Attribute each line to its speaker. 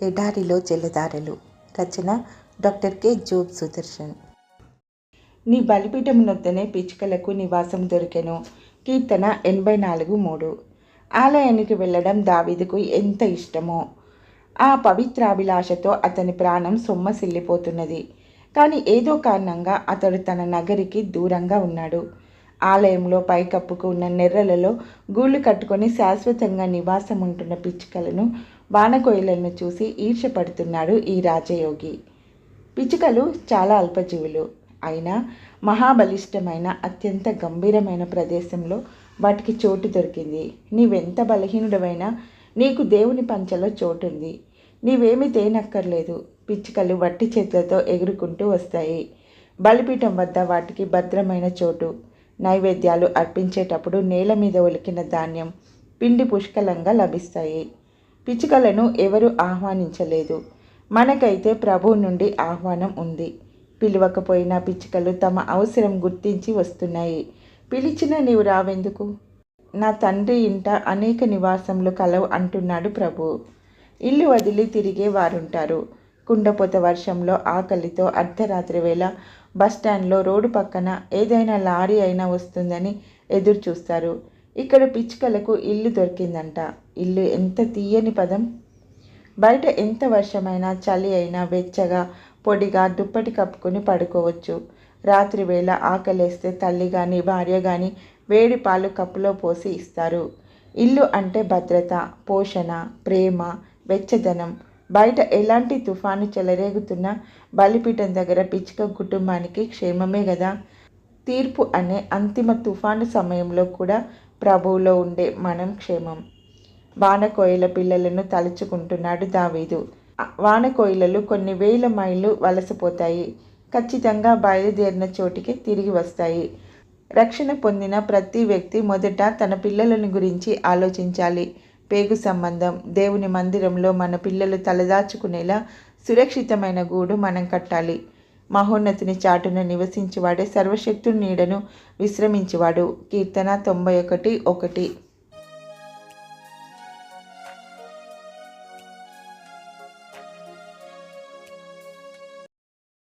Speaker 1: ఎడారిలో జలధారలు. రచన doctor K Job Sudarshan. నీ బలిపీఠమునొద్దనే పిచ్చుకలకు నివాసం దొరికెను. కీర్తన 84:3. ఆలయానికి వెళ్ళడం దావీదుకు ఎంత ఇష్టమో! ఆ పవిత్రాభిలాషతో అతని ప్రాణం సొమ్మసిల్లిపోతున్నది. కానీ ఏదో కారణంగా అతడు తన నగరికి దూరంగా ఉన్నాడు. ఆలయంలో పైకప్పుకు ఉన్న నెర్రలలో గూళ్ళు కట్టుకొని శాశ్వతంగా నివాసం ఉంటున్న పిచ్చుకలను, వానకోయిలను చూసి ఈర్ష్యపడుతున్నాడు ఈ రాజయోగి. పిచ్చుకలు చాలా అల్పజీవులు. అయినా మహాబలిష్టమైన అత్యంత గంభీరమైన ప్రదేశంలో వాటికి చోటు దొరికింది. నీవెంత బలహీనుడవైనా నీకు దేవుని పంచలో చోటుంది. నీవేమీ తేనక్కర్లేదు. పిచ్చుకలు వట్టి చేతులతో ఎగురుకుంటూ వస్తాయి. బలిపీఠం వద్ద వాటికి భద్రమైన చోటు. నైవేద్యాలు అర్పించేటప్పుడు నేల మీద ఒలికిన ధాన్యం, పిండి పుష్కలంగా లభిస్తాయి. పిచ్చుకలను ఎవరు ఆహ్వానించలేదు. మనకైతే ప్రభువు నుండి ఆహ్వానం ఉంది. పిలవకపోయినా పిచ్చుకలు తమ అవసరం గుర్తించి వస్తున్నాయి. పిలిచినా నీవు రావెందుకు? నా తండ్రి ఇంట అనేక నివాసములు కలవు అంటున్నాడు ప్రభువు. ఇల్లు వదిలి తిరిగే వారుంటారు. కుండపోత వర్షంలో ఆకలితో అర్ధరాత్రి వేళ బస్టాండ్లో రోడ్డు పక్కన ఏదైనా లారీ అయినా వస్తుందని ఎదురు చూస్తారు. ఇక్కడ పిచ్చుకలకు ఇల్లు దొరికిందంట. ఇల్లు ఎంత తీయని పదం! బయట ఎంత వర్షమైనా, చలి అయినా వెచ్చగా పొడిగా దుప్పటి కప్పుకొని పడుకోవచ్చు. రాత్రి వేళ ఆకలేస్తే తల్లి కానీ భార్య కానీ వేడి పాలు కప్పులో పోసి ఇస్తారు. ఇల్లు అంటే భద్రత, పోషణ, ప్రేమ, వెచ్చదనం. బయట ఎలాంటి తుఫాను చెలరేగుతున్నా బలిపీఠం దగ్గర పిచ్చుక కుటుంబానికి క్షేమమే కదా. తీర్పు అనే అంతిమ తుఫాను సమయంలో కూడా ప్రభువులో ఉండే మనం క్షేమం. వానకోయిల పిల్లలను తలుచుకుంటున్నాడు దావీదు. వానకోయిలలు కొన్ని వేల మైళ్ళు వలసపోతాయి. ఖచ్చితంగా బయలుదేరిన చోటికి తిరిగి వస్తాయి. రక్షణ పొందిన ప్రతి వ్యక్తి మొదట తన పిల్లలను గురించి ఆలోచించాలి. పేగు సంబంధం. దేవుని మందిరంలో మన పిల్లలు తలదాచుకునేలా సురక్షితమైన గూడు మనం కట్టాలి. మహోన్నతుని చాటున నివసించువాడే సర్వశక్తుని నీడను విశ్రమించువాడు. కీర్తన 91:1.